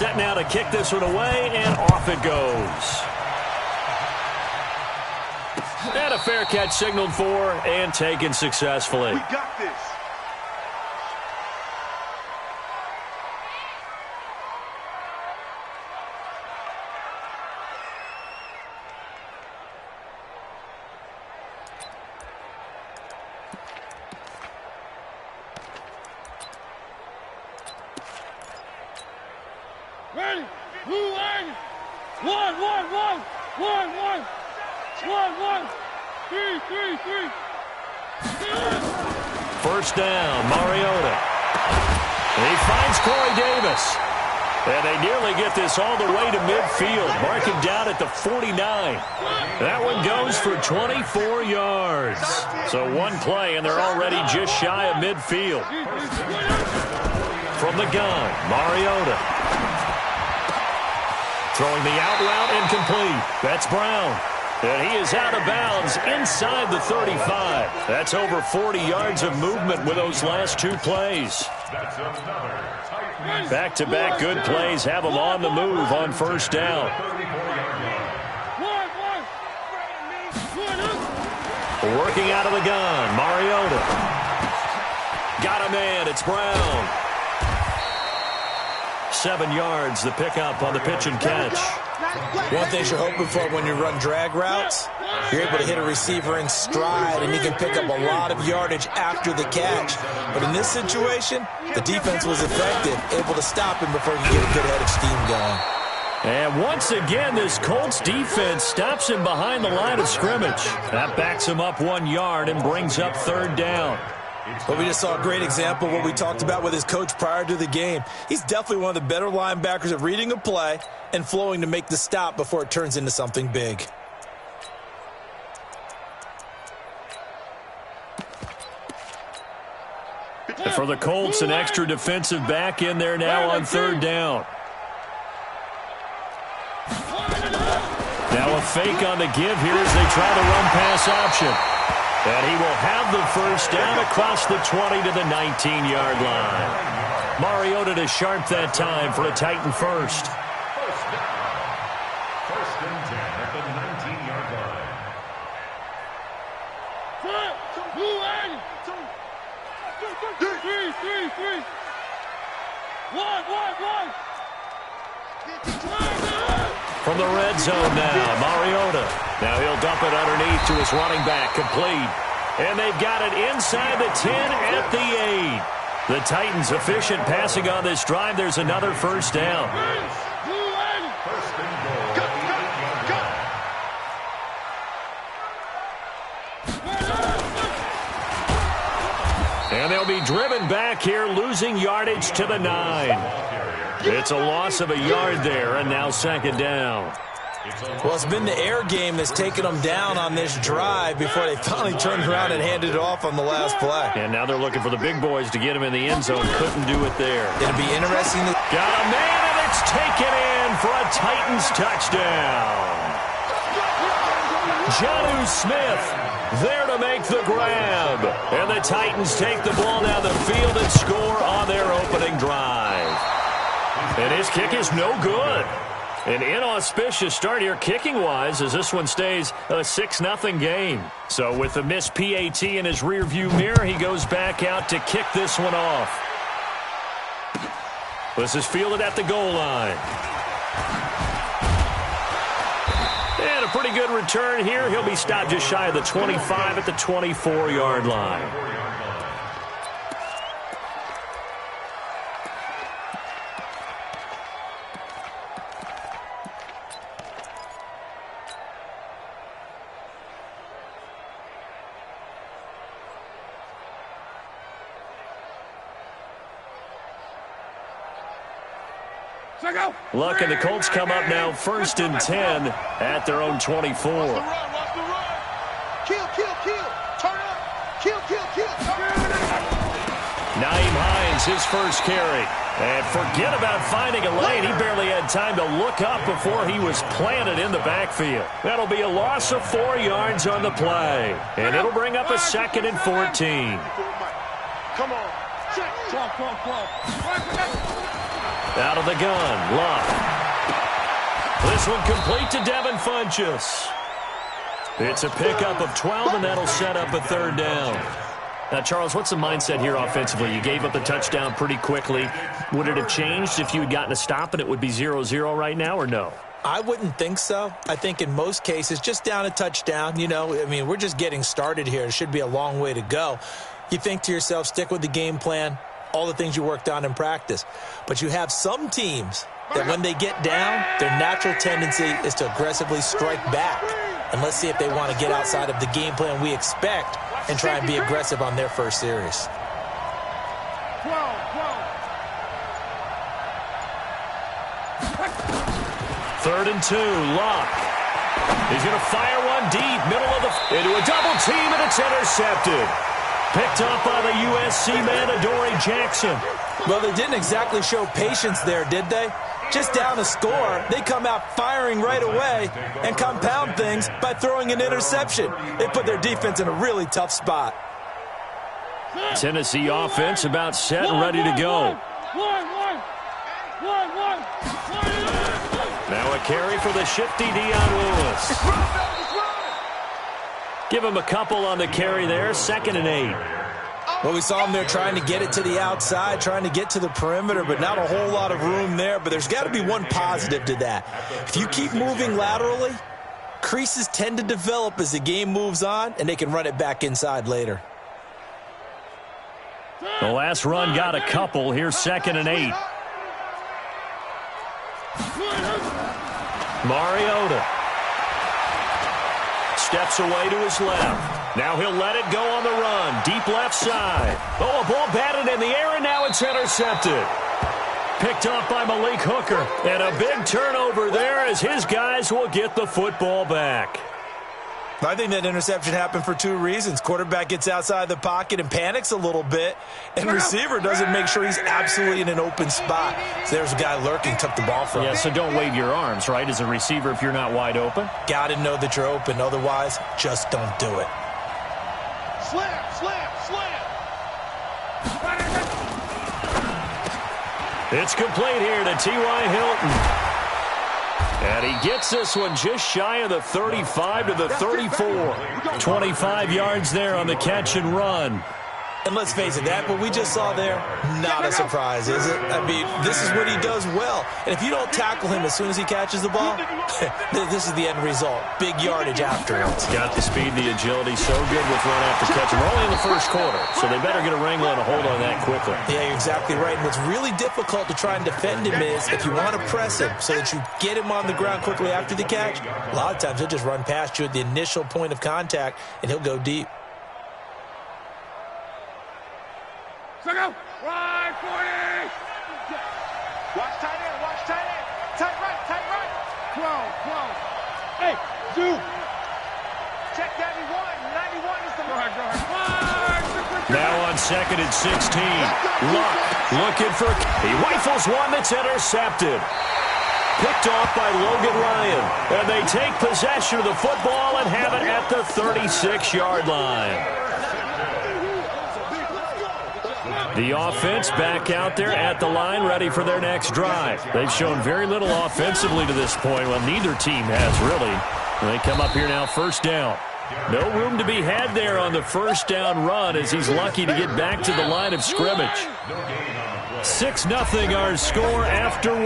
set now to kick this one away, and off it goes. And a fair catch signaled for and taken successfully. We got this. Ready? Move on. One. 3. First down, Mariota. And he finds Corey Davis. And they nearly get this all the way to midfield. Mark him down at the 49. That one goes for 24 yards. So one play, and they're already just shy of midfield. From the gun, Mariota. Throwing the out route incomplete. That's Brown. And he is out of bounds inside the 35. That's over 40 yards of movement with those last two plays. Back-to-back good plays have them on the move on first down. Working out of the gun, Mariota. Got a man, it's Brown. 7 yards, the pickup on the pitch and catch. One thing you're hoping for when you run drag routes, you're able to hit a receiver in stride, and he can pick up a lot of yardage after the catch. But in this situation, the defense was effective, able to stop him before he could get a good head of steam going. And once again, this Colts defense stops him behind the line of scrimmage. That backs him up 1 yard and brings up third down. But we just saw a great example of what we talked about with his coach prior to the game. He's definitely one of the better linebackers at reading a play and flowing to make the stop before it turns into something big. For the Colts, an extra defensive back in there now on third down. Now a fake on the give here as they try the run-pass option. And he will have the first down across the 20 to the 19-yard line. Mariota to sharp that time for a Titan first. First and 10 at the 19-yard line. Three. One. From the red zone now, Mariota. Now he'll dump it underneath to his running back, complete. And they've got it inside the 10 at the 8. The Titans efficient passing on this drive. There's another first down. First and goal. And they'll be driven back here, losing yardage to the 9. It's a loss of a yard there, and now second down. Well, it's been the air game that's taken them down on this drive before they finally turned around and handed it off on the last play. And now they're looking for the big boys to get him in the end zone. Couldn't do it there. It'll be interesting. Got a man, and it's taken in for a Titans touchdown. Jonnu Smith there to make the grab. And the Titans take the ball down the field and score on their opening drive. And his kick is no good. An inauspicious start here kicking-wise as this one stays a 6-0 game. So with the missed PAT in his rearview mirror, he goes back out to kick this one off. This is fielded at the goal line. And a pretty good return here. He'll be stopped just shy of the 25 at the 24-yard line. Luck and the Colts come up now first and 10 at their own 24. Kill. Turn up. Kill. Nyheim Hines, his first carry. And forget about finding a lane. He barely had time to look up before he was planted in the backfield. That'll be a loss of 4 yards on the play. And it'll bring up a second and 14. Come on. Out of the gun, Luck. This one complete to Devin Funchess. It's a pickup of 12, and that'll set up a third down. Now, Charles, what's the mindset here offensively? You gave up the touchdown pretty quickly. Would it have changed if you had gotten a stop and it would be 0-0 right now, or no? I wouldn't think so. I think in most cases, just down a touchdown, we're just getting started here. It should be a long way to go. You think to yourself, stick with the game plan, all the things you worked on in practice. But you have some teams that when they get down, their natural tendency is to aggressively strike back. And let's see if they want to get outside of the game plan we expect and try and be aggressive on their first series. 3rd and 2, Luck. He's going to fire one deep, middle of into a double team, and it's intercepted. Picked up by the USC man, Adoree Jackson. Well, they didn't exactly show patience there, did they? Just down a score, they come out firing right away and compound things by throwing an interception. They put their defense in a really tough spot. Tennessee offense about set and ready to go. Now a carry for the shifty Dion Lewis. Give him a couple on the carry there, 2nd and 8. Well, we saw him there trying to get it to the outside, trying to get to the perimeter, but not a whole lot of room there. But there's got to be one positive to that. If you keep moving laterally, creases tend to develop as the game moves on, and they can run it back inside later. The last run got a couple. Here's 2nd and 8. Mariota steps away to his left. Now he'll let it go on the run. Deep left side. Oh, a ball batted in the air, and now it's intercepted. Picked off by Malik Hooker. And a big turnover there as his guys will get the football back. I think that interception happened for 2 reasons. Quarterback gets outside the pocket and panics a little bit, and receiver doesn't make sure he's absolutely in an open spot. So there's a guy lurking, took the ball from him. Yeah, so don't wave your arms, right, as a receiver if you're not wide open. Got to know that you're open. Otherwise, just don't do it. Slam, slam, slam. It's complete here to T.Y. Hilton. And he gets this one just shy of the 35 to the 34. 25 yards there on the catch and run. And let's face it, that what we just saw there, not a surprise, is it? I mean, this is what he does well. And if you don't tackle him as soon as he catches the ball, this is the end result. Big yardage after it. Got the speed, the agility, so good with run after catch. We're only in the first quarter, so they better get a wrangle and a hold on that quickly. Yeah, you're exactly right. And what's really difficult to try and defend him is if you want to press him so that you get him on the ground quickly after the catch, a lot of times he'll just run past you at the initial point of contact, and he'll go deep. Right, 40. Watch tight end, watch tight end. Tight right, tight right. 12. Hey, Zoo. Check 91. 91 is the mark. Now on 2nd and 16. Luck looking for... He rifles one that's intercepted. Picked off by Logan Ryan. And they take possession of the football and have it at the 36-yard line. The offense back out there at the line, ready for their next drive. They've shown very little offensively to this point. Well, neither team has, really. They come up here now, 1st down. No room to be had there on the 1st down run as he's lucky to get back to the line of scrimmage. 6-0 our score after 1.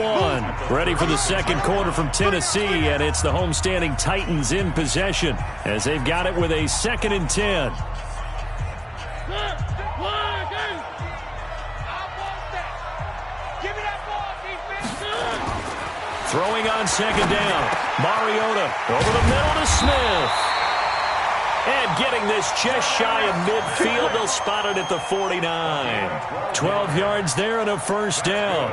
Ready for the 2nd quarter from Tennessee, and it's the homestanding Titans in possession as they've got it with a 2nd and 10. Throwing on 2nd down. Mariota over the middle to Smith. And getting this just shy of midfield. They'll spot it at the 49. 12 yards there and a 1st down.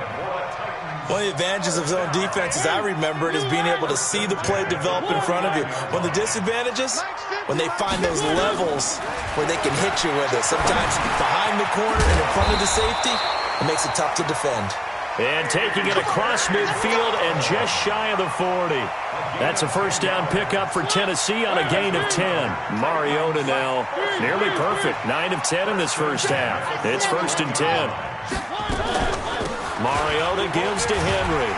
One of the advantages of zone defense, as I remember it, is being able to see the play develop in front of you. One of the disadvantages, when they find those levels where they can hit you with it. Sometimes behind the corner and in front of the safety, it makes it tough to defend. And taking it across midfield and just shy of the 40. That's a 1st down pickup for Tennessee on a gain of 10. Mariota now nearly perfect. 9 of 10 in this 1st half. It's 1st and 10. Mariota gives to Henry.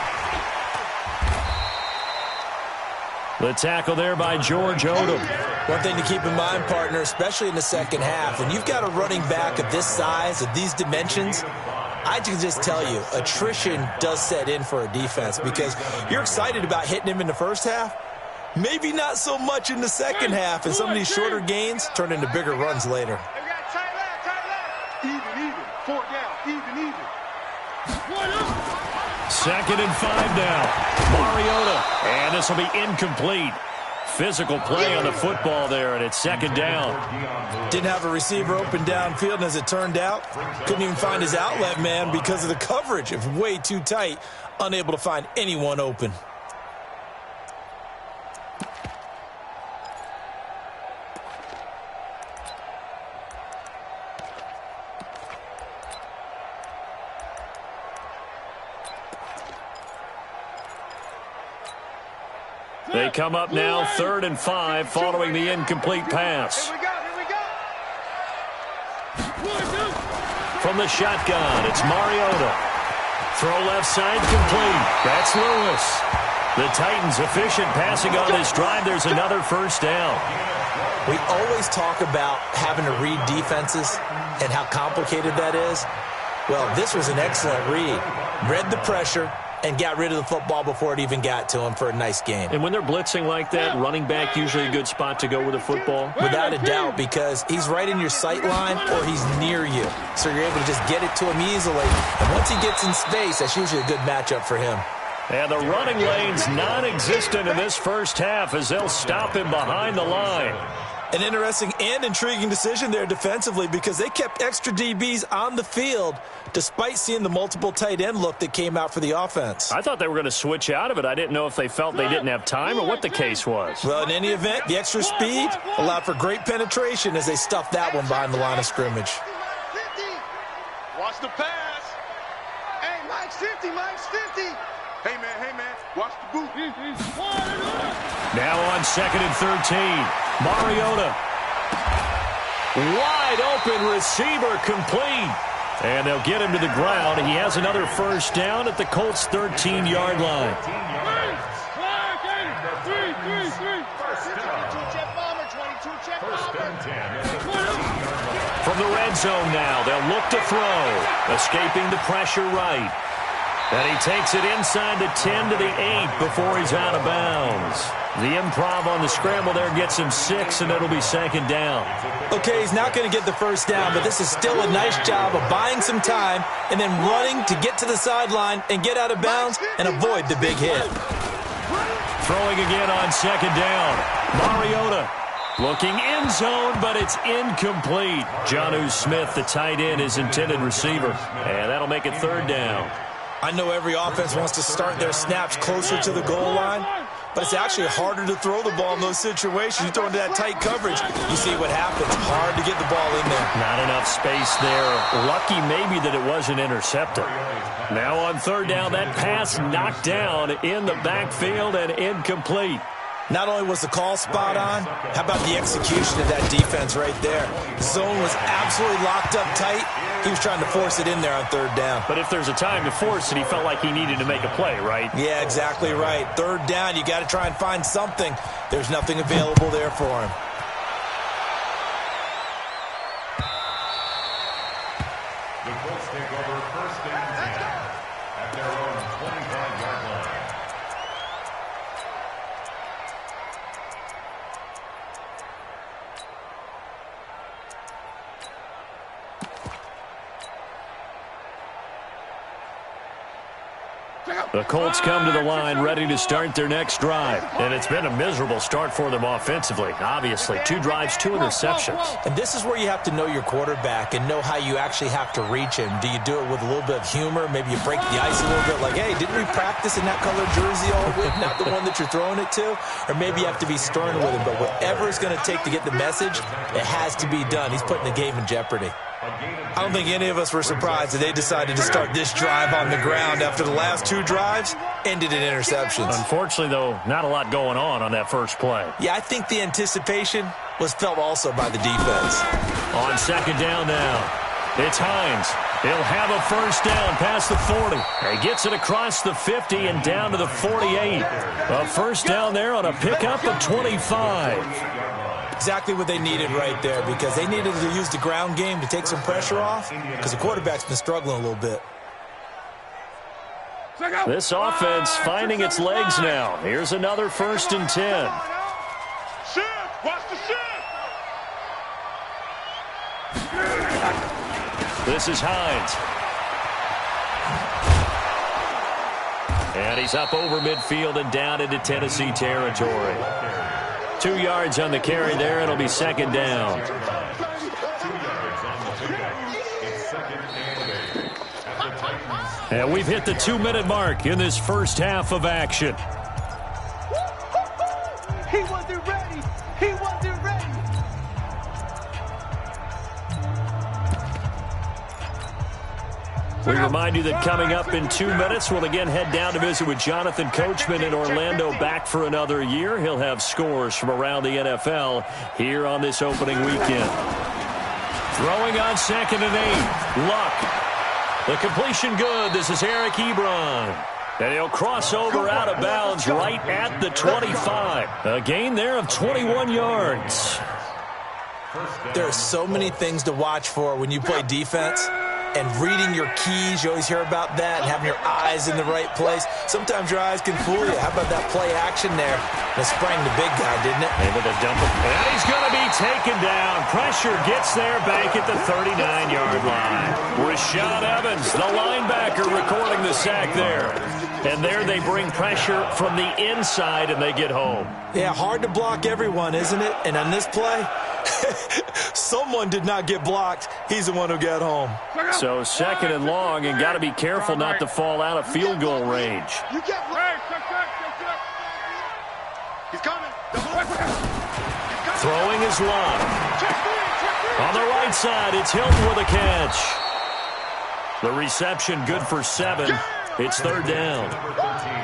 The tackle there by George Odom. One thing to keep in mind, partner, especially in the second half, when you've got a running back of this size, of these dimensions, I can just tell you, attrition does set in for a defense because you're excited about hitting him in the first half, maybe not so much in the second half, and some of these shorter gains turn into bigger runs later. We got tight left. Even. 4 down, even. 2nd and 5 now. Mariota. And this will be incomplete. Physical play on the football there, and it's 2nd down. Didn't have a receiver open downfield, and as it turned out, couldn't even find his outlet man because of the coverage. It was way too tight, unable to find anyone open. They come up now 3rd and 5 following the incomplete pass. Here we go. From the shotgun, it's Mariota. Throw left side complete. That's Lewis. The Titans efficient passing on this drive. There's another 1st down. We always talk about having to read defenses and how complicated that is. Well, this was an excellent read. Read the pressure and got rid of the football before it even got to him for a nice game. And when they're blitzing like that, running back usually a good spot to go with the football? Without a doubt, because he's right in your sight line or he's near you. So you're able to just get it to him easily. And once he gets in space, that's usually a good matchup for him. And the running lane's non-existent in this first half as they'll stop him behind the line. An interesting and intriguing decision there defensively because they kept extra DBs on the field despite seeing the multiple tight end look that came out for the offense. I thought they were going to switch out of it. I didn't know if they felt they didn't have time or what the case was. Well, in any event, the extra speed allowed for great penetration as they stuffed that one behind the line of scrimmage. Watch the pass. Hey, Mike's 50. Hey, man, watch the boot. Now on 2nd and 13. Mariota. Wide open receiver complete. And they'll get him to the ground. He has another 1st down at the Colts' 13-yard line. From the red zone now, they'll look to throw. Escaping the pressure right. And he takes it inside the 10 to the 8 before he's out of bounds. The improv on the scramble there gets him 6, and it'll be 2nd down. Okay, he's not going to get the 1st down, but this is still a nice job of buying some time and then running to get to the sideline and get out of bounds and avoid the big hit. Throwing again on 2nd down. Mariota looking end zone, but it's incomplete. Jonnu Smith, the tight end, his intended receiver. And that'll make it 3rd down. I know every offense wants to start their snaps closer to the goal line, but it's actually harder to throw the ball in those situations. You throw into that tight coverage, you see what happens. Hard to get the ball in there. Not enough space there. Lucky maybe that it wasn't intercepted. Now on 3rd down, that pass knocked down in the backfield and incomplete. Not only was the call spot on, how about the execution of that defense right there? The zone was absolutely locked up tight. He was trying to force it in there on 3rd down. But if there's a time to force it, he felt like he needed to make a play, right? Yeah, exactly right. 3rd down, you got to try and find something. There's nothing available there for him. The Colts take over 1st and 10 at their own 25-yard line. The Colts come to the line ready to start their next drive. And it's been a miserable start for them offensively. Obviously, 2 drives, 2 interceptions. And this is where you have to know your quarterback and know how you actually have to reach him. Do you do it with a little bit of humor? Maybe you break the ice a little bit like, hey, didn't we practice in that colored jersey all week? Not the one that you're throwing it to? Or maybe you have to be stern with him. But whatever it's going to take to get the message, it has to be done. He's putting the game in jeopardy. I don't think any of us were surprised that they decided to start this drive on the ground after the last 2 drives ended in interceptions. Unfortunately, though, not a lot going on that first play. Yeah, I think the anticipation was felt also by the defense. On 2nd down now, it's Hines. He'll have a first down past the 40. He gets it across the 50 and down to the 48. A first down there on a pickup of 25. Exactly what they needed right there, because they needed to use the ground game to take some pressure off, because the quarterback's been struggling a little bit. This offense finding its legs now. Here's another 1st and 10. Watch the shift. This is Hines. And he's up over midfield and down into Tennessee territory. 2 yards on the carry there. It'll be 2nd down. 2 yards on the pickup. It's 2nd and 8. At the Titans. And we've hit the 2-minute mark in this first half of action. He wasn't ready. He wasn't ready. We remind you that coming up in 2 minutes, we'll again head down to visit with Jonathan Coachman in Orlando, back for another year. He'll have scores from around the NFL here on this opening weekend. Throwing on 2nd and 8. Luck. The completion good. This is Eric Ebron. And he'll cross over out of bounds right at the 25. A gain there of 21 yards. There are so many things to watch for when you play defense. And reading your keys, you always hear about that, and having your eyes in the right place. Sometimes your eyes can fool you. How about that play action there? It sprang the big guy, didn't it? Able to dump it. And he's going to be taken down. Pressure gets there back at the 39-yard line. Rashad Evans, the linebacker, recording the sack there. And there they bring pressure from the inside, and they get home. Yeah, hard to block everyone, isn't it? And on this play, someone did not get blocked. He's the one who got home. So 2nd and long, and got to be careful not to fall out of field goal range. You get right. He's coming. Throwing his line. On the right side, it's Hilton with a catch. The reception good for 7. It's 3rd down.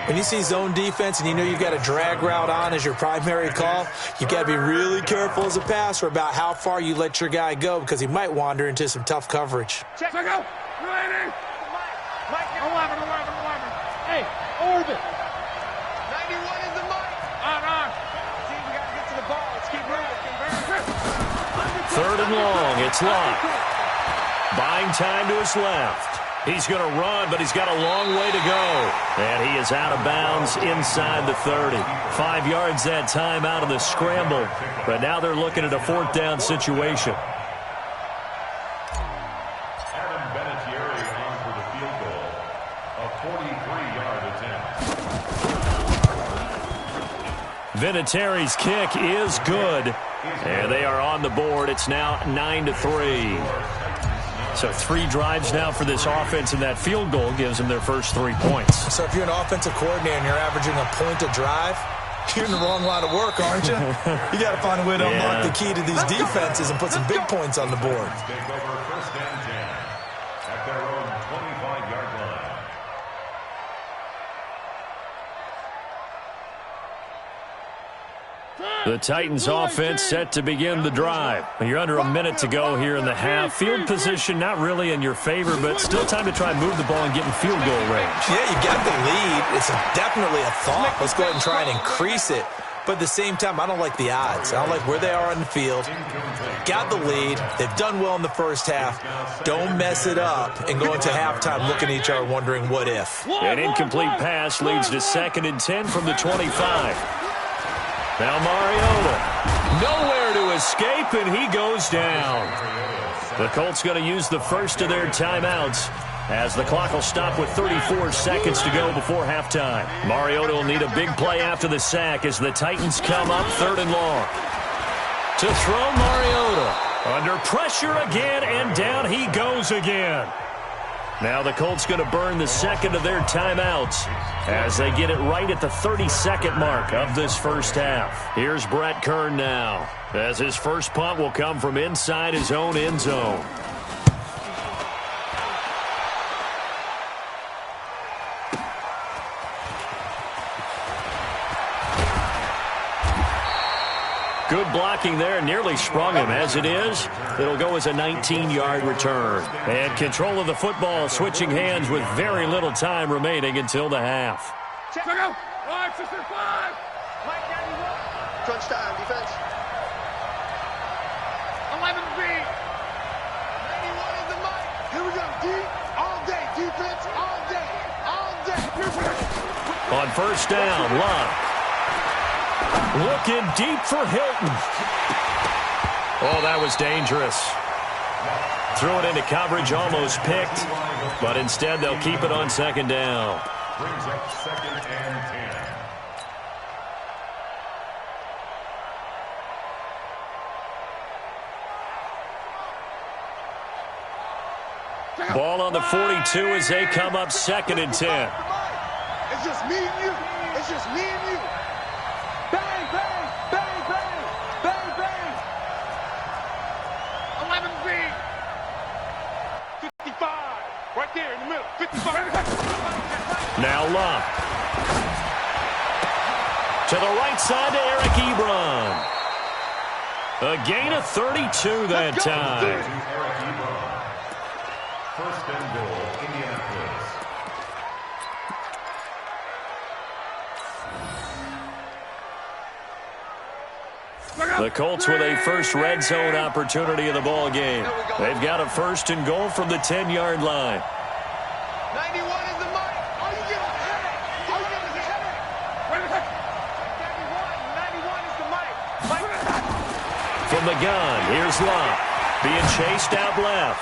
When you see zone defense and you know you've got a drag route on as your primary call, you've got to be really careful as a passer about how far you let your guy go, because he might wander into some tough coverage. Check. Go. Ready. 11. Hey, orbit. 91 is the mic. On. See, we got to get to the ball. Let's keep moving. 3rd and long. It's Locke. Buying time to his left. He's going to run, but he's got a long way to go. And he is out of bounds inside the 30. 5 yards that time out of the scramble. But now they're looking at a 4th down situation. Adam Vinatieri on for the field goal. A 43-yard attempt. Vinatieri's kick is good. And they are on the board. It's now 9-3. So 3 drives now for this offense, and that field goal gives them their first 3 points. So if you're an offensive coordinator and you're averaging a point a drive, you're in the wrong line of work, aren't you? You got to find a way to unlock the key to these defenses and put some big points on the board. Take over 1st and 10 at their own 25-yard line. The Titans offense set to begin the drive. You're under a minute to go here in the half. Field position not really in your favor, but still time to try and move the ball and get in field goal range. Yeah, you got the lead. It's definitely a thought. Let's go ahead and try and increase it. But at the same time, I don't like the odds. I don't like where they are on the field. Got the lead. They've done well in the first half. Don't mess it up and go into halftime looking at each other wondering what if. An incomplete pass leads to 2nd and 10 from the 25. Now Mariota, nowhere to escape, and he goes down. The Colts going to use the first of their timeouts as the clock will stop with 34 seconds to go before halftime. Mariota will need a big play after the sack as the Titans come up 3rd and long. To throw Mariota. Under pressure again, and down he goes again. Now the Colts going to burn the 2nd of their timeouts as they get it right at the 32nd mark of this first half. Here's Brett Kern now as his first punt will come from inside his own end zone. Good blocking there, nearly sprung him. As it is, it'll go as a 19-yard return. And control of the football switching hands with very little time remaining until the half. Check out. 5, 6, 5. Crunch time, defense. 11B. 91 is the mic. Here we go, D. All day, defense, all day, all day. On first down, Love. Looking deep for Hilton. Oh, that was dangerous. Threw it into coverage, almost picked, but instead they'll keep it on second down. Brings up 2nd and 10. Ball on the 42 as they come up 2nd and 10. It's just me and you. It's just me and you. Bang, bang, bang, bang, bang, bang. 11B. 55. Right there in the middle. 55. Now Love. To the right side to Eric Ebron. A gain of 32 that time. Eric Ebron. 1st and goal, Indianapolis. The Colts with a first red zone opportunity in the ball game. They've got a 1st and goal from the 10-yard line. 91 is the mic. All you give us a headache. All you give us a headache. 91 is the mic. From the gun, here's Love. Being chased out left.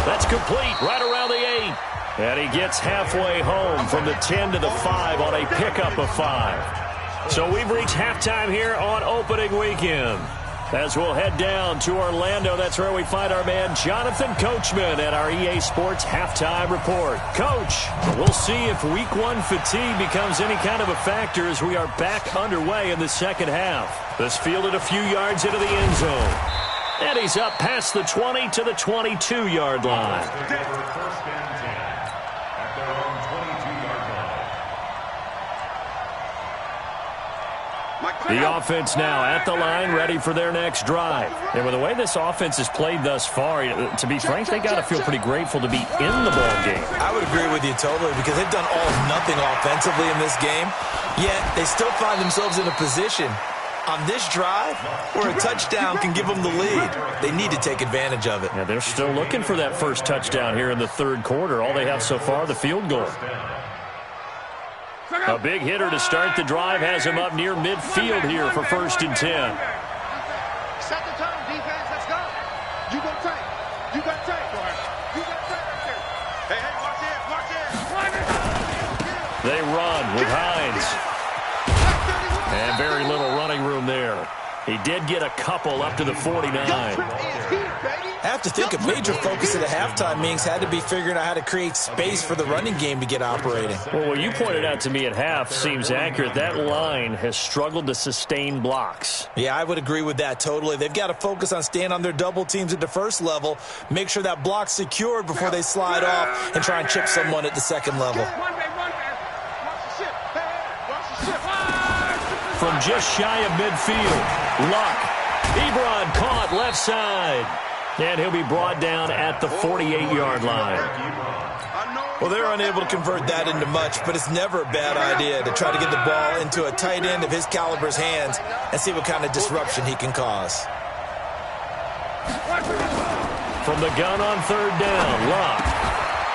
That's complete right around the 8. And he gets halfway home from the 10 to the 5 on a pickup of 5. So we've reached halftime here on opening weekend. As we'll head down to Orlando, that's where we find our man Jonathan Coachman at our EA Sports Halftime Report. Coach, we'll see if Week 1 fatigue becomes any kind of a factor as we are back underway in the second half. This fielded a few yards into the end zone. And he's up past the 20 to the 22-yard line. Take over 1st and 10 at their own 22-yard line. The offense now at the line, ready for their next drive. And with the way this offense has played thus far, to be frank, they got to feel pretty grateful to be in the ball game. I would agree with you totally because they've done all or nothing offensively in this game, yet they still find themselves in a position on this drive where a touchdown can give them the lead. They need to take advantage of it. Yeah, they're still looking for that first touchdown here in the third quarter. All they have so far, the field goal. A big hitter to start the drive has him up near midfield here for 1st and 10. Set the tone, defense. Let's go. You go take. You got take. You got take right there. Hey, watch this. Watch this. They run with Hines. And very little running room there. He did get a couple up to the 49. I have to think a major focus at the halftime meetings had to be figuring out how to create space for the running game to get operating. Well, what you pointed out to me at half seems accurate. That line has struggled to sustain blocks. Yeah, I would agree with that totally. They've got to focus on staying on their double teams at the first level, make sure that block's secured before they slide off and try and chip someone at the second level. From just shy of midfield, Luck. Ebron caught left side. And he'll be brought down at the 48-yard line. Well, they're unable to convert that into much, but it's never a bad idea to try to get the ball into a tight end of his caliber's hands and see what kind of disruption he can cause. From the gun on third down, Luck.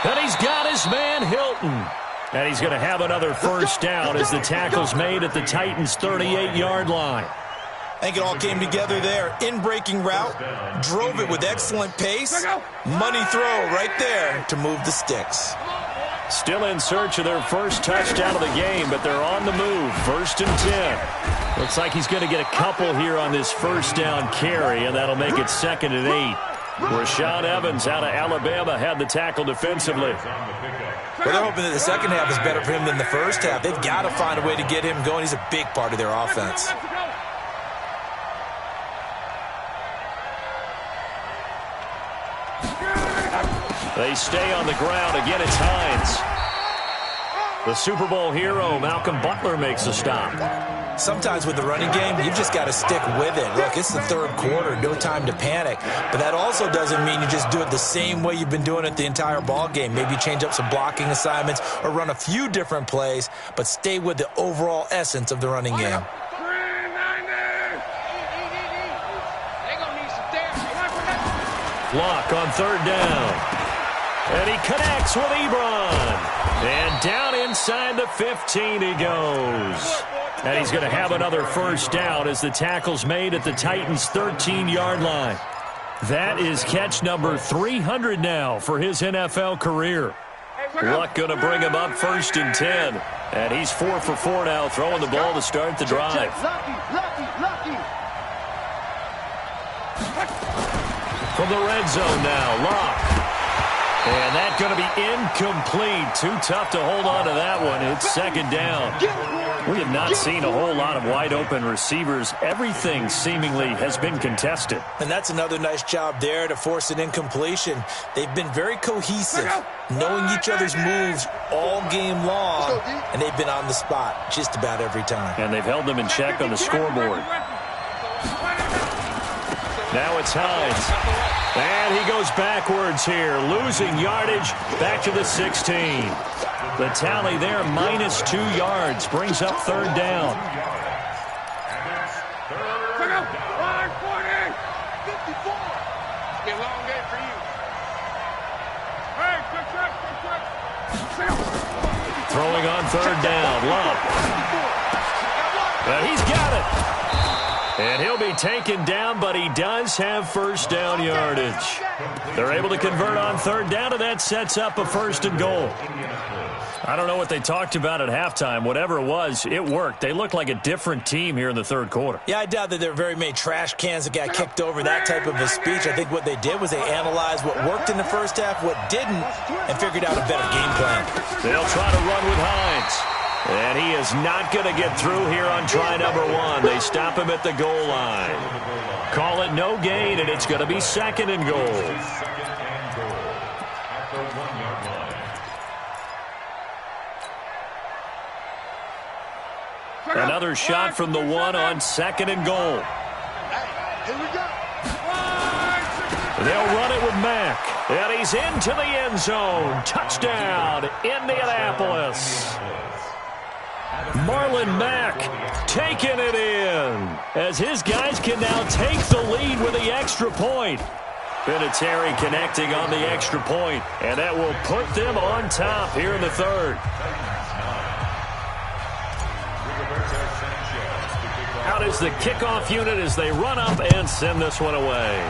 And he's got his man Hilton. And he's going to have another first down as the tackle's made at the Titans' 38-yard line. I think it all came together there. In-breaking route, drove it with excellent pace. Money throw right there to move the sticks. Still in search of their first touchdown of the game, but they're on the move. 1st and 10. Looks like he's going to get a couple here on this first down carry, and that'll make it 2nd and 8. Rashaan Evans out of Alabama had the tackle defensively. Well, they're hoping that the second half is better for him than the first half. They've got to find a way to get him going. He's a big part of their offense. They stay on the ground. Again, it's Hines. The Super Bowl hero, Malcolm Butler, makes a stop. Sometimes with the running game, you've just got to stick with it. Look, it's the third quarter, no time to panic. But that also doesn't mean you just do it the same way you've been doing it the entire ball game. Maybe change up some blocking assignments or run a few different plays, but stay with the overall essence of the running game. Block on third down. And he connects with Ebron. And down inside the 15 he goes. And he's going to have another first down as the tackle's made at the Titans' 13-yard line. That is catch number 300 now for his NFL career. Luck going to bring him up 1st and 10. And he's 4 for 4 now, throwing the ball to start the drive. Lucky. From the red zone now, Locke. And that's going to be incomplete. Too tough to hold on to that one. It's 2nd down. We have not seen a whole lot of wide-open receivers. Everything seemingly has been contested. And that's another nice job there to force an incompletion. They've been very cohesive, knowing each other's moves all game long, and they've been on the spot just about every time. And they've held them in check on the scoreboard. Now it's Hines. And he goes backwards here, losing yardage back to the 16. The tally there, -2 yards, brings up 3rd down. Throwing on 3rd down, Love. But he's got it. And he'll be taken down, but he does have first down yardage. They're able to convert on 3rd down, and that sets up a 1st and goal. I don't know what they talked about at halftime. Whatever it was, it worked. They look like a different team here in the 3rd quarter. Yeah, I doubt that there are very many trash cans that got kicked over, that type of a speech. I think what they did was they analyzed what worked in the first half, what didn't, and figured out a better game plan. They'll try to run with Hines. And he is not going to get through here on try number 1. They stop him at the goal line. Call it no gain, and it's going to be 2nd and goal. Another shot from the 1 on 2nd and goal. Here we go. They'll run it with Mack. And he's into the end zone. Touchdown, Indianapolis. Marlon Mack taking it in as his guys can now take the lead with the extra point. Vinatieri connecting on the extra point, and that will put them on top here in the 3rd. Out is the kickoff unit as they run up and send this one away.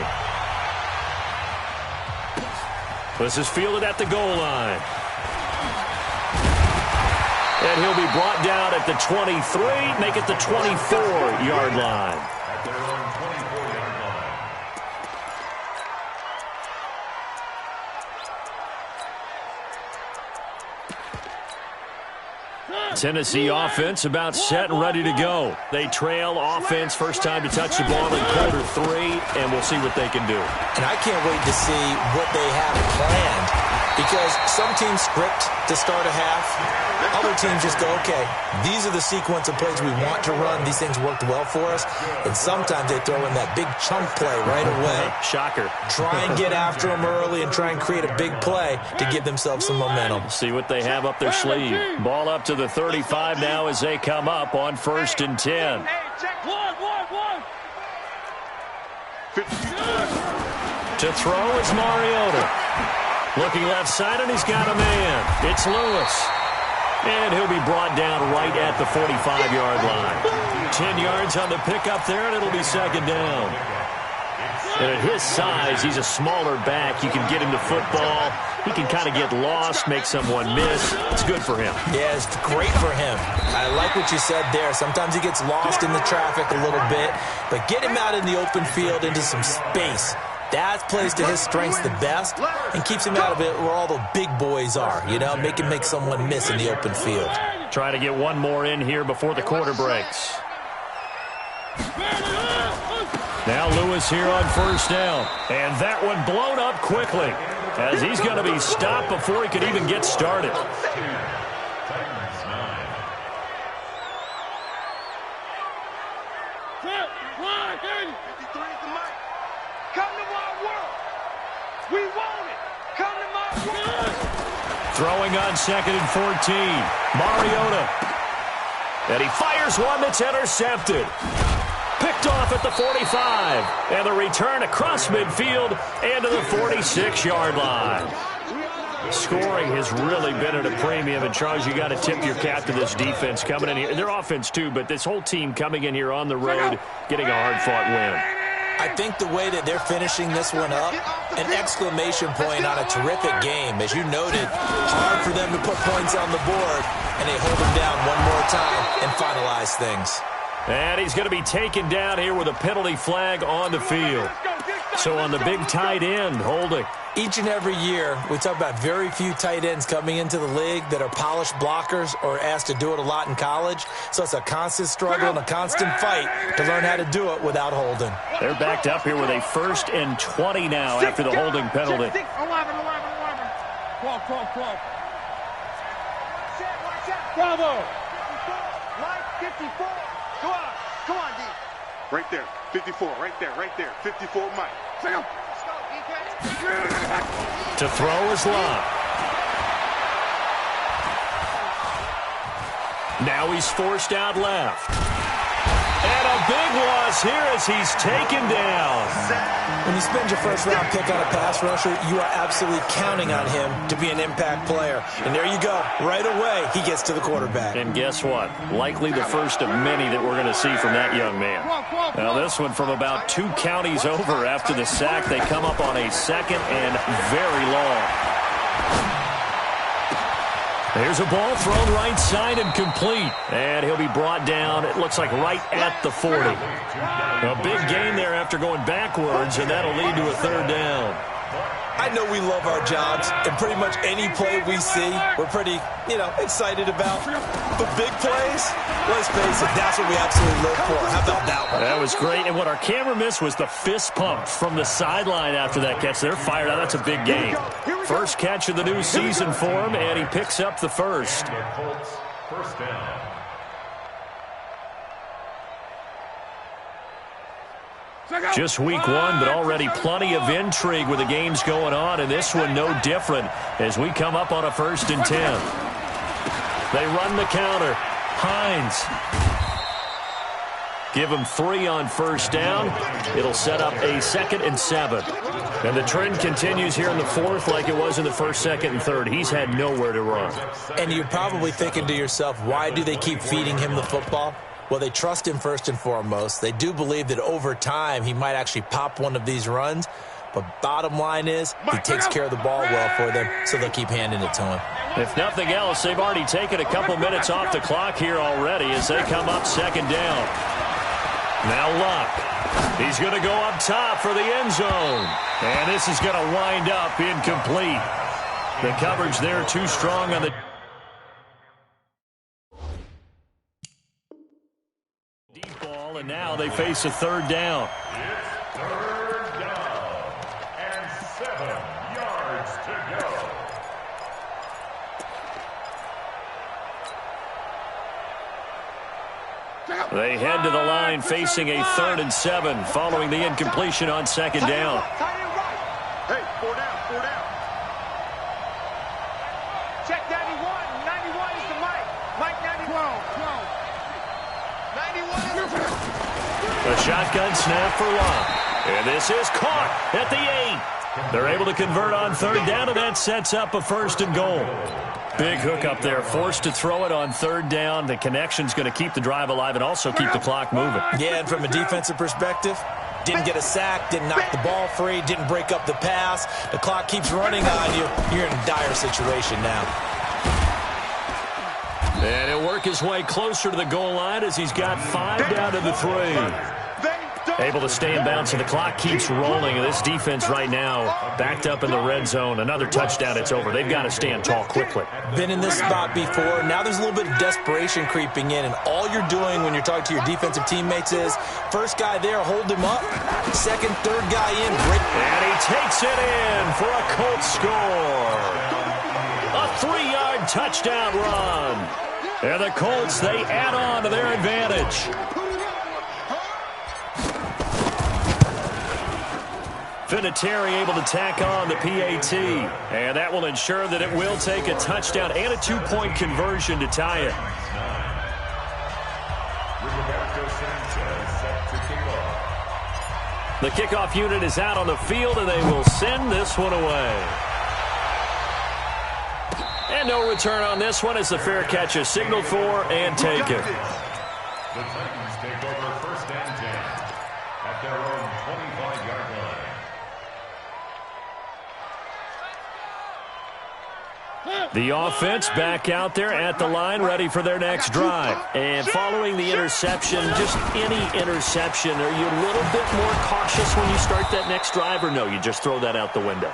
This is fielded at the goal line. And he'll be brought down at the 23, make it the 24-yard line. At their own 24-yard line. Tennessee offense about set and ready to go. They trail offense first time to touch the ball in quarter 3, and we'll see what they can do. And I can't wait to see what they have planned, because some teams script to start a half. Other teams just go, okay, these are the sequence of plays we want to run. These things worked well for us. And sometimes they throw in that big chunk play right away. Shocker. Try and get after them early and try and create a big play to give themselves some momentum. See what they have up their sleeve. Ball up to the 35 now as they come up on 1st and 10. To throw is Mariota. Looking left side, and he's got a man. It's Lewis. And he'll be brought down right at the 45-yard line. 10 yards on the pickup there, and it'll be 2nd down. And at his size, he's a smaller back. You can get him to football. He can kind of get lost, make someone miss. It's good for him. Yeah, it's great for him. I like what you said there. Sometimes he gets lost in the traffic a little bit, but get him out in the open field into some space. That plays to his strengths the best and keeps him out of it where all the big boys are, you know, make someone miss in the open field. Try to get one more in here before the quarter breaks. Now Lewis here on 1st down. And that one blown up quickly as he's going to be stopped before he could even get started. Titans 9. Set, line, 53 is the mic. Come to my world. We want it. Come to my world. Throwing on 2nd and 14. Mariota. And he fires one that's intercepted. Picked off at the 45. And the return across midfield and to the 46-yard line. Scoring has really been at a premium. And, Charles, you got to tip your cap to this defense coming in here. Their offense, too, but this whole team coming in here on the road, getting a hard-fought win. I think the way that they're finishing this one up, an exclamation point on a terrific game. As you noted, hard for them to put points on the board, and they hold them down one more time and finalize things. And he's going to be taken down here with a penalty flag on the field. So on the big tight end, holding. Each and every year, we talk about very few tight ends coming into the league that are polished blockers or asked to do it a lot in college. So it's a constant struggle and a constant fight to learn how to do it without holding. They're backed up here with a 1st and 20 now after the holding penalty. 11. 12. Bravo. Mike, 54. Come on, D. Right there. 54. Right there. 54, Mike. Let's go, defense. To throw is Locke. Now he's forced out left. And a big loss here as he's taken down. When you spend your first-round pick on a pass rusher, you are absolutely counting on him to be an impact player. And there you go. Right away, he gets to the quarterback. And guess what? Likely the first of many that we're going to see from that young man. Now this one from about 2 counties over after the sack. They come up on a 2nd and very long. There's a ball thrown right side and complete. And he'll be brought down, it looks like right at the 40. A big gain there after going backwards, and that'll lead to a 3rd down. I know we love our jobs, and pretty much any play we see, we're pretty, excited about. But big plays, let's face it, that's what we absolutely live for. How about that one? That was great, and what our camera missed was the fist pump from the sideline after that catch. They're fired out. That's a big game. First catch of the new season for him, and he picks up the first. Colts, 1st down. Just week 1, but already plenty of intrigue with the games going on, and this one no different as we come up on a 1st and 10. They run the counter. Hines. Give him 3 on 1st down. It'll set up a 2nd and 7. And the trend continues here in the 4th like it was in the 1st, 2nd, and 3rd. He's had nowhere to run. And you're probably thinking to yourself, why do they keep feeding him the football? Well, they trust him first and foremost. They do believe that over time he might actually pop one of these runs. But bottom line is he takes care of the ball well for them, so they'll keep handing it to him. If nothing else, they've already taken a couple minutes off the clock here already as they come up 2nd down. Now Luck. He's going to go up top for the end zone. And this is going to wind up incomplete. The coverage there too strong on the deep ball, and now they face a 3rd down. It's 3rd down and 7 yards to go. They head to the line facing a 3rd and 7 following the incompletion on 2nd down. Hey, 4 down. Check 91. 91 is the Mike. Mike 91. 91 is A shotgun snap for Locke. And this is caught at the 8. They're able to convert on 3rd down, and that sets up a 1st and goal. Big hook up there, forced to throw it on 3rd down. The connection's going to keep the drive alive and also keep the clock moving. Yeah, and from a defensive perspective, didn't get a sack, didn't knock the ball free, didn't break up the pass. The clock keeps running on you. You're in a dire situation now. And he'll work his way closer to the goal line as he's got 5 down to the 3. Able to stay in bounds, so the clock keeps rolling. And this defense right now backed up in the red zone. Another touchdown, it's over. They've got to stand tall quickly. Been in this spot before. Now there's a little bit of desperation creeping in, and all you're doing when you're talking to your defensive teammates is first guy there, hold him up. Second, third guy in. And he takes it in for a Colts score. A 3-yard touchdown run. And the Colts, they add on to their advantage. Vinatieri able to tack on the PAT. And that will ensure that it will take a touchdown and a 2-point conversion to tie it. The kickoff unit is out on the field, and they will send this one away. And no return on this one as the fair catch is signaled for and taken. The Titans take over first and 10 at their own 25-yard line. The offense back out there at the line, ready for their next drive. And following the interception, just any interception, are you a little bit more cautious when you start that next drive, or no, you just throw that out the window?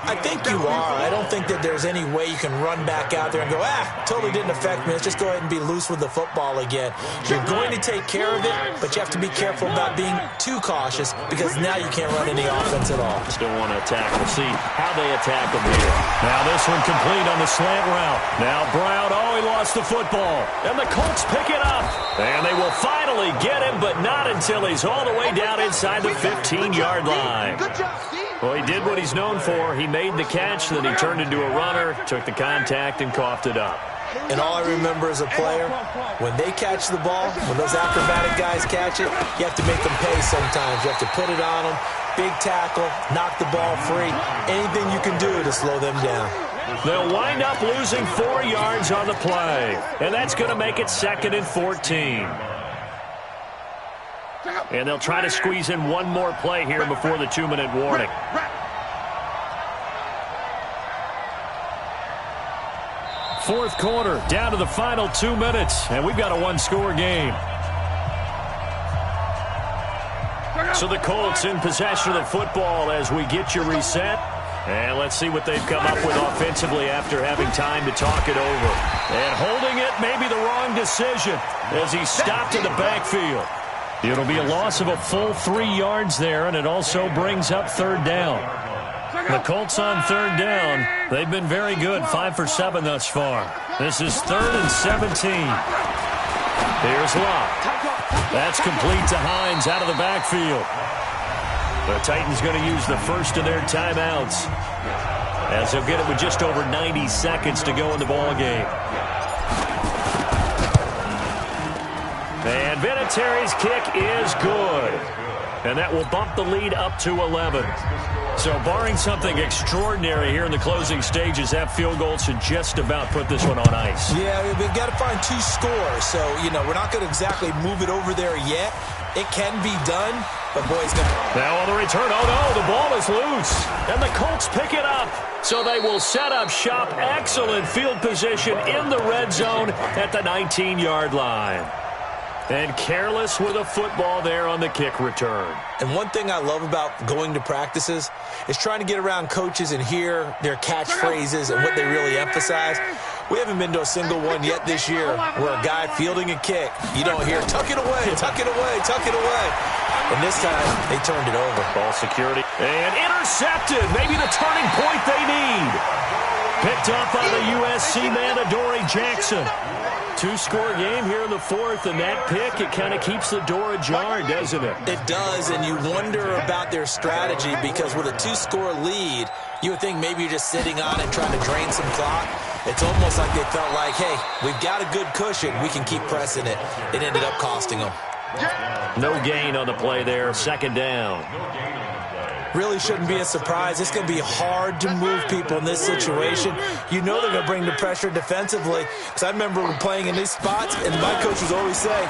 I think you are. I don't think that there's any way you can run back out there and go, totally didn't affect me. Let's just go ahead and be loose with the football again. You're going to take care of it, but you have to be careful about being too cautious because now you can't run any offense at all. Still want to attack. We'll see how they attack them here. Now this one complete on the slant route. Now Brown, he lost the football. And the Colts pick it up. And they will finally get him, but not until he's all the way down inside the 15-yard line. Good job, Steve. Well, he did what he's known for. He made the catch, then he turned into a runner, took the contact, and coughed it up. And all I remember as a player, when they catch the ball, when those acrobatic guys catch it, you have to make them pay sometimes. You have to put it on them, big tackle, knock the ball free, anything you can do to slow them down. They'll wind up losing 4 yards on the play, and that's going to make it 2nd and 14. And they'll try to squeeze in one more play here before the 2-minute warning. Fourth quarter, down to the final 2 minutes, and we've got a 1-score game. So the Colts in possession of the football as we get you reset. And let's see what they've come up with offensively after having time to talk it over. And holding it may be the wrong decision as he stopped in the backfield. It'll be a loss of a full 3 yards there, and it also brings up 3rd down. The Colts on 3rd down, they've been very good, 5 for 7 thus far. This is 3rd and 17. Here's Locke. That's complete to Hines out of the backfield. The Titans going to use the first of their timeouts as they'll get it with just over 90 seconds to go in the ball game. And Vinatieri's kick is good. And that will bump the lead up to 11. So barring something extraordinary here in the closing stages, that field goal should just about put this one on ice. Yeah, we've got to find 2 scores. So, we're not going to exactly move it over there yet. It can be done, but boy, it's going to... Now on the return, the ball is loose. And the Colts pick it up. So they will set up shop. Excellent field position in the red zone at the 19-yard line. And careless with a football there on the kick return. And one thing I love about going to practices is trying to get around coaches and hear their catchphrases and what they really emphasize. We haven't been to a single one yet this year where a guy fielding a kick, you don't hear, tuck it away, tuck it away, tuck it away. And this time, they turned it over. Ball security. And intercepted. Maybe the turning point they need. Picked up by the USC man, Adoree Jackson. 2-score game here in the 4th, and that pick, it kind of keeps the door ajar, doesn't it? It does, and you wonder about their strategy because with a 2-score lead, you would think maybe you're just sitting on it trying to drain some clock. It's almost like they felt like, hey, we've got a good cushion. We can keep pressing it. It ended up costing them. No gain on the play there. 2nd down. Really shouldn't be a surprise. It's going to be hard to move people in this situation. You know they're going to bring the pressure defensively. Because I remember playing in these spots, and my coach would always say,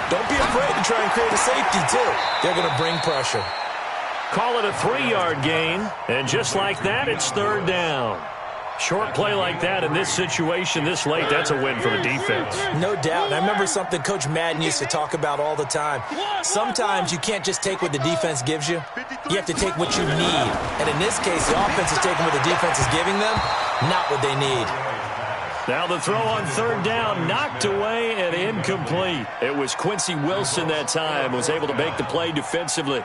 don't be afraid to try and create a safety, too. They're going to bring pressure. Call it a 3-yard gain, and just like that, it's 3rd down. Short play like that in this situation this late, that's a win for the defense. No doubt. And I remember something Coach Madden used to talk about all the time. Sometimes you can't just take what the defense gives you. You have to take what you need. And in this case, the offense is taking what the defense is giving them, not what they need. Now the throw on 3rd down, knocked away and incomplete. It was Quincy Wilson that time, was able to make the play defensively.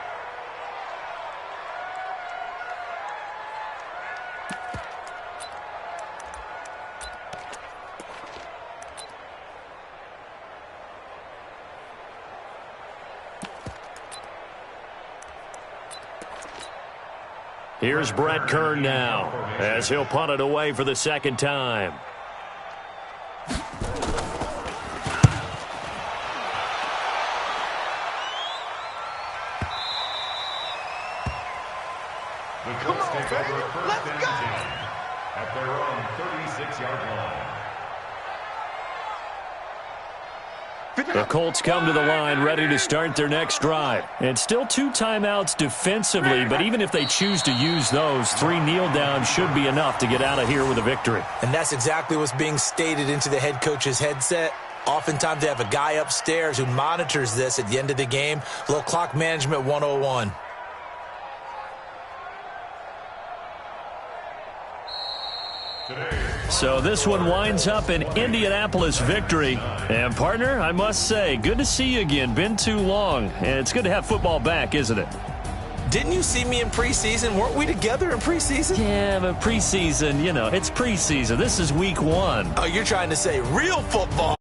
Here's Brett Kern now as he'll punt it away for the second time. The Colts take over first and 10 at their own 36-yard line. The Colts come to the line ready to start their next drive. And still 2 timeouts defensively, but even if they choose to use those, 3 kneel downs should be enough to get out of here with a victory. And that's exactly what's being stated into the head coach's headset. Oftentimes they have a guy upstairs who monitors this at the end of the game. A little clock management 101. So this one winds up an Indianapolis victory. And, partner, I must say, good to see you again. Been too long. And it's good to have football back, isn't it? Didn't you see me in preseason? Weren't we together in preseason? Yeah, but preseason, it's preseason. This is week 1. Oh, you're trying to say real football.